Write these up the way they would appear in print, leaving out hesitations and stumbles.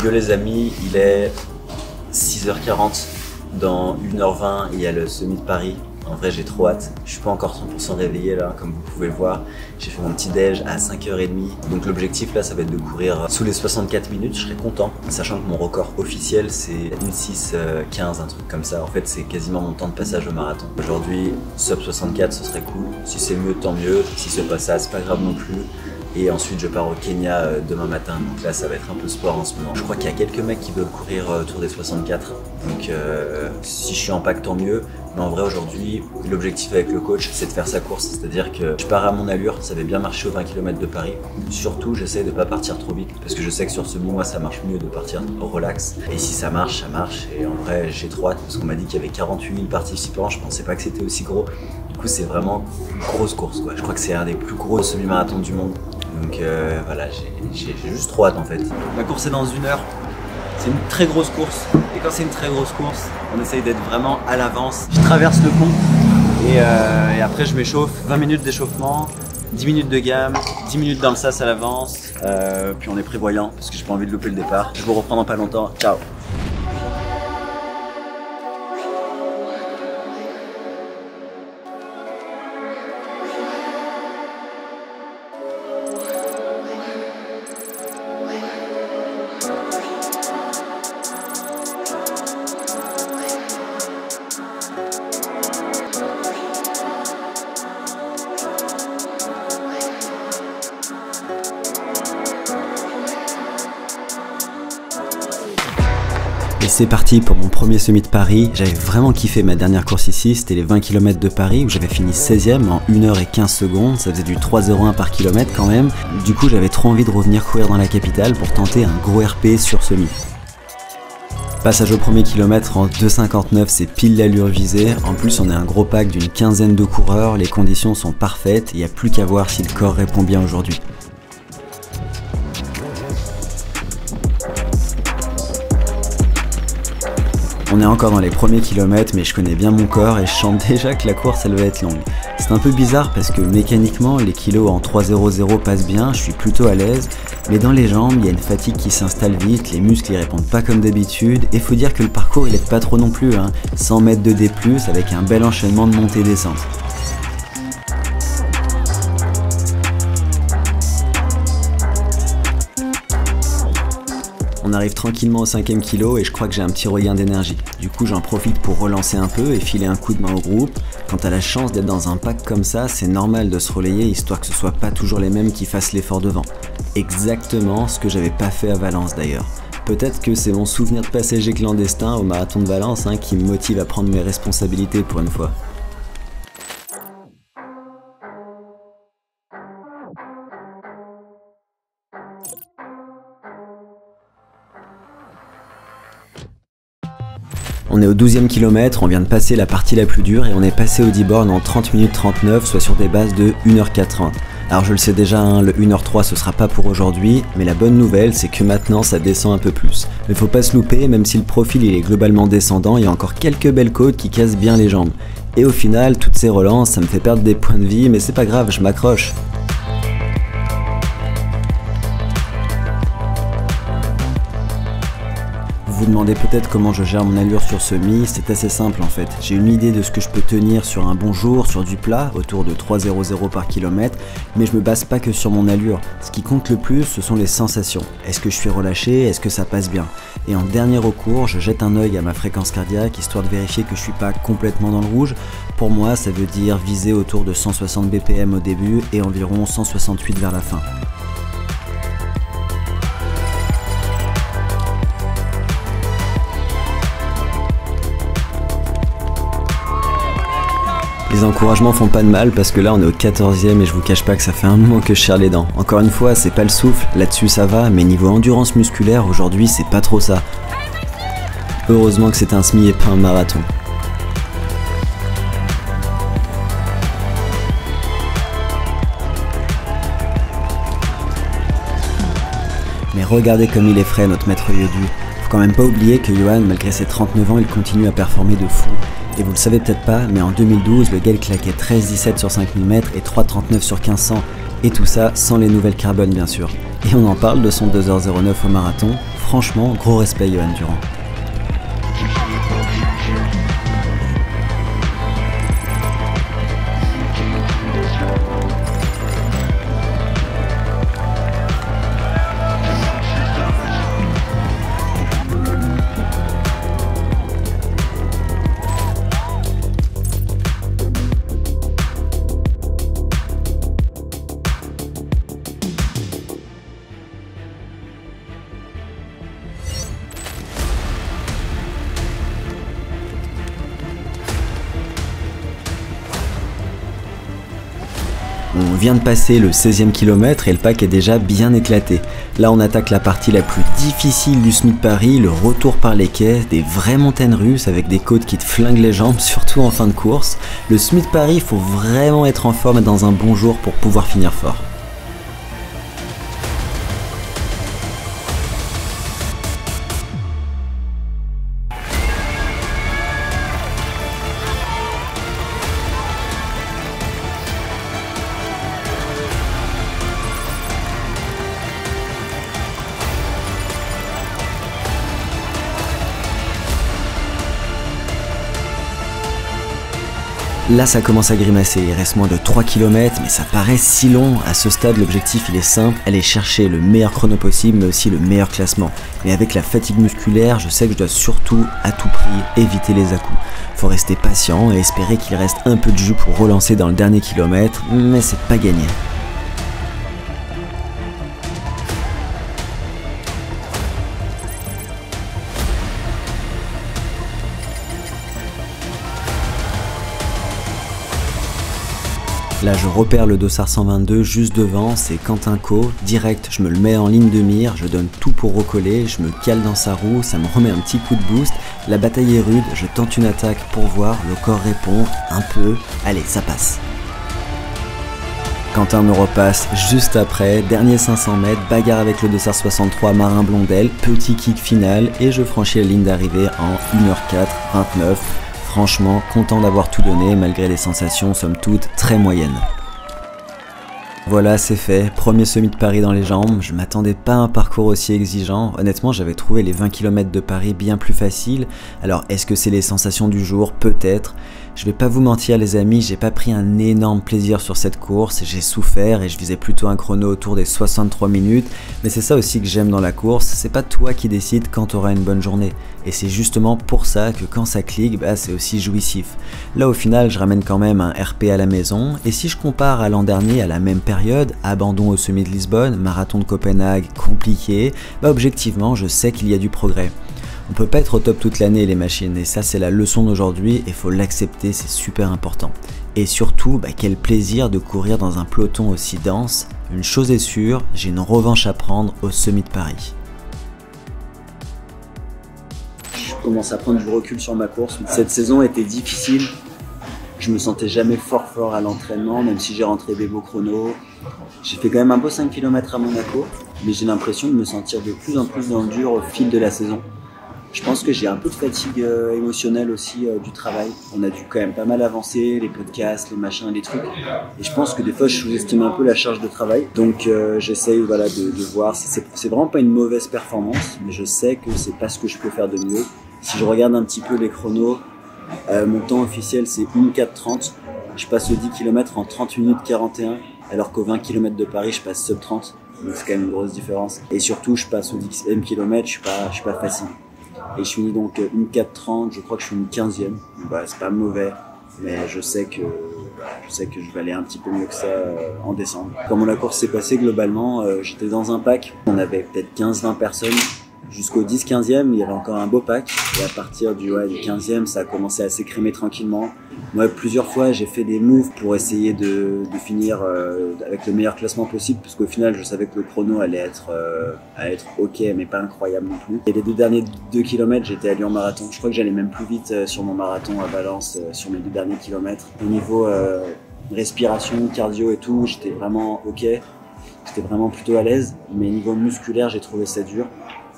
Yo les amis, il est 6h40, dans 1h20 il y a le Semi de Paris. En vrai j'ai trop hâte, je suis pas encore 100% réveillé là, comme vous pouvez le voir. J'ai fait mon petit déj à 5h30, donc l'objectif là ça va être de courir sous les 64 minutes, je serai content. Sachant que mon record officiel c'est 1:06:15, un truc comme ça. En fait c'est quasiment mon temps de passage au marathon. Aujourd'hui, sub 64 ce serait cool, si c'est mieux tant mieux, si c'est pas ça c'est pas grave non plus. Et ensuite je pars au Kenya demain matin, donc là ça va être un peu sport en ce moment. Je crois qu'il y a quelques mecs qui veulent courir autour des 64, donc si je suis en pack tant mieux. Mais en vrai aujourd'hui, l'objectif avec le coach c'est de faire sa course, c'est-à-dire que je pars à mon allure, ça avait bien marché aux 20 km de Paris. Surtout j'essaie de pas partir trop vite, parce que je sais que sur ce mois ça marche mieux de partir relax. Et si ça marche, ça marche. Et en vrai j'ai trop hâte, parce qu'on m'a dit qu'il y avait 48 000 participants, je pensais pas que c'était aussi gros. Du coup c'est vraiment une grosse course quoi. Je crois que c'est un des plus gros semi-marathons du monde. Donc voilà, j'ai juste trop hâte en fait. La course est dans 1 heure. C'est une très grosse course. Et quand c'est une très grosse course, on essaye d'être vraiment à l'avance. Je traverse le pont et après je m'échauffe. 20 minutes d'échauffement, 10 minutes de gamme, 10 minutes dans le sas à l'avance. Puis on est prévoyant parce que j'ai pas envie de louper le départ. Je vous reprends dans pas longtemps. Ciao. Et c'est parti pour mon premier Semi de Paris. J'avais vraiment kiffé ma dernière course ici, c'était les 20 km de Paris où j'avais fini 16ème en 1h15 secondes, ça faisait du 3,01 par kilomètre quand même. Du coup j'avais trop envie de revenir courir dans la capitale pour tenter un gros RP sur Semi. Passage au premier kilomètre en 2,59, c'est pile l'allure visée. En plus on est un gros pack d'une quinzaine de coureurs, les conditions sont parfaites, il n'y a plus qu'à voir si le corps répond bien aujourd'hui. On est encore dans les premiers kilomètres, mais je connais bien mon corps et je sens déjà que la course elle va être longue. C'est un peu bizarre parce que mécaniquement les kilos en 3,00 passent bien, je suis plutôt à l'aise, mais dans les jambes il y a une fatigue qui s'installe vite, les muscles ils répondent pas comme d'habitude, et faut dire que le parcours il aide pas trop non plus, 100 mètres de D+, avec un bel enchaînement de montée et descente. On arrive tranquillement au 5ème kilo et je crois que j'ai un petit regain d'énergie. Du coup j'en profite pour relancer un peu et filer un coup de main au groupe. Quand t'as la chance d'être dans un pack comme ça, c'est normal de se relayer histoire que ce soit pas toujours les mêmes qui fassent l'effort devant. Exactement ce que j'avais pas fait à Valence d'ailleurs. Peut-être que c'est mon souvenir de passager clandestin au marathon de Valence qui me motive à prendre mes responsabilités pour une fois. On est au 12e kilomètre, on vient de passer la partie la plus dure et on est passé au 10 bornes en 30 minutes 39, soit sur des bases de 1h4. Alors je le sais déjà, le 1h03 ce sera pas pour aujourd'hui, mais la bonne nouvelle c'est que maintenant ça descend un peu plus. Mais faut pas se louper, même si le profil il est globalement descendant, il y a encore quelques belles côtes qui cassent bien les jambes. Et au final, toutes ces relances, ça me fait perdre des points de vie, mais c'est pas grave, je m'accroche. Vous vous demandez peut-être comment je gère mon allure sur Semi, c'est assez simple en fait. J'ai une idée de ce que je peux tenir sur un bon jour, sur du plat, autour de 3,00 par kilomètre, mais je me base pas que sur mon allure. Ce qui compte le plus, ce sont les sensations. Est-ce que je suis relâché? Est-ce que ça passe bien? Et en dernier recours, je jette un œil à ma fréquence cardiaque, histoire de vérifier que je suis pas complètement dans le rouge. Pour moi, ça veut dire viser autour de 160 BPM au début et environ 168 vers la fin. Les encouragements font pas de mal parce que là on est au 14e et je vous cache pas que ça fait un moment que je serre les dents. Encore une fois, c'est pas le souffle, là-dessus ça va, mais niveau endurance musculaire aujourd'hui c'est pas trop ça. Heureusement que c'est un semi et pas un marathon. Mais regardez comme il est frais notre maître Yodu. Faut quand même pas oublier que Johan, malgré ses 39 ans, il continue à performer de fou. Et vous le savez peut-être pas, mais en 2012, le gars il claquait 13,17 sur 5000 mètres et 3,39 sur 1500. Et tout ça sans les nouvelles carbone bien sûr. Et on en parle de son 2h09 au marathon. Franchement, gros respect Johan Durand. On vient de passer le 16e kilomètre et le pack est déjà bien éclaté. Là on attaque la partie la plus difficile du Smith Paris, le retour par les quais, des vraies montagnes russes avec des côtes qui te flinguent les jambes, surtout en fin de course. Le Smith Paris, il faut vraiment être en forme et dans un bon jour pour pouvoir finir fort. Là ça commence à grimacer, il reste moins de 3 km mais ça paraît si long. À ce stade l'objectif il est simple, aller chercher le meilleur chrono possible mais aussi le meilleur classement. Mais avec la fatigue musculaire, je sais que je dois surtout à tout prix éviter les à-coups. Faut rester patient et espérer qu'il reste un peu de jus pour relancer dans le dernier kilomètre, mais c'est pas gagné. Là je repère le dossard 122 juste devant, c'est Quentin Co, direct je me le mets en ligne de mire, je donne tout pour recoller, je me cale dans sa roue, ça me remet un petit coup de boost, la bataille est rude, je tente une attaque pour voir, le corps répond, un peu, allez ça passe. Quentin me repasse juste après, dernier 500 mètres, bagarre avec le dossard 63 Marin Blondel, petit kick final et je franchis la ligne d'arrivée en 1h04, 29. Franchement, content d'avoir tout donné, malgré des sensations somme toute très moyennes. Voilà, c'est fait, premier semi de Paris dans les jambes, je m'attendais pas à un parcours aussi exigeant, honnêtement j'avais trouvé les 20 km de Paris bien plus faciles, alors est-ce que c'est les sensations du jour? Peut-être. Je vais pas vous mentir les amis, j'ai pas pris un énorme plaisir sur cette course, j'ai souffert et je visais plutôt un chrono autour des 63 minutes, mais c'est ça aussi que j'aime dans la course, c'est pas toi qui décides quand t'auras une bonne journée, et c'est justement pour ça que quand ça clique, bah c'est aussi jouissif. Là au final je ramène quand même un RP à la maison, et si je compare à l'an dernier à la même période, abandon au semi de Lisbonne, marathon de Copenhague compliqué, bah objectivement je sais qu'il y a du progrès. On peut pas être au top toute l'année les machines, et ça c'est la leçon d'aujourd'hui et faut l'accepter, c'est super important. Et surtout, bah, quel plaisir de courir dans un peloton aussi dense. Une chose est sûre, j'ai une revanche à prendre au Semi de Paris. Je commence à prendre du recul sur ma course. Cette saison était difficile, je me sentais jamais fort à l'entraînement, même si j'ai rentré des beaux chronos. J'ai fait quand même un beau 5 km à Monaco, mais j'ai l'impression de me sentir de plus en plus dans le dur au fil de la saison. Je pense que j'ai un peu de fatigue émotionnelle aussi du travail. On a dû quand même pas mal avancer, les podcasts, les machins, les trucs. Et je pense que des fois je sous-estime un peu la charge de travail. Donc j'essaye voilà, de voir. C'est vraiment pas une mauvaise performance, mais je sais que c'est pas ce que je peux faire de mieux. Si je regarde un petit peu les chronos, mon temps officiel c'est 1:04:30. Je passe aux 10 km en 30 minutes 41, alors qu'aux 20 km de Paris je passe sub 30. Donc c'est quand même une grosse différence. Et surtout je passe au 10e kilomètre, je suis pas facile. Et je finis donc 1:04:30, je crois que je suis une 15e. Bah, c'est pas mauvais, mais je sais que je vais aller un petit peu mieux que ça en décembre. Comment la course s'est passée globalement, j'étais dans un pack, on avait peut-être 15-20 personnes. Jusqu'au 10-15e, il y avait encore un beau pack. Et à partir du 15e, ça a commencé à s'écrémer tranquillement. Moi, plusieurs fois, j'ai fait des moves pour essayer de finir avec le meilleur classement possible, parce qu'au final, je savais que le chrono allait être ok, mais pas incroyable non plus. Et les derniers 2 km, j'étais à Lyon Marathon. Je crois que j'allais même plus vite sur mon marathon à Valence, sur mes 2 derniers kilomètres. Au niveau respiration, cardio et tout, j'étais vraiment ok. J'étais vraiment plutôt à l'aise, mais niveau musculaire, j'ai trouvé ça dur.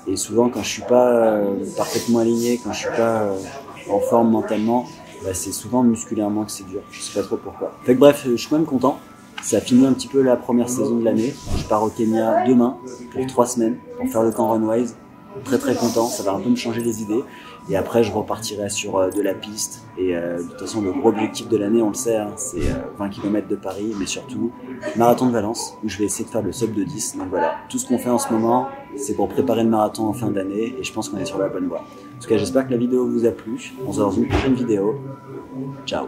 Et souvent, quand je suis pas parfaitement aligné, quand je suis pas en forme mentalement, bah, c'est souvent musculairement que c'est dur. Je sais pas trop pourquoi. Fait que bref, je suis quand même content. Ça finit un petit peu la première saison de l'année. Je pars au Kenya demain pour 3 semaines pour faire le camp Runwise. très content, ça va un peu me changer les idées. Et après, je repartirai sur de la piste. Et de toute façon, le gros objectif de l'année, on le sait, hein, c'est 20 km de Paris, mais surtout marathon de Valence, où je vais essayer de faire le sub de 10. Donc voilà, tout ce qu'on fait en ce moment, c'est pour préparer le marathon en fin d'année, et je pense qu'on est sur la bonne voie. En tout cas, j'espère que la vidéo vous a plu. On se retrouve dans une prochaine vidéo. Ciao.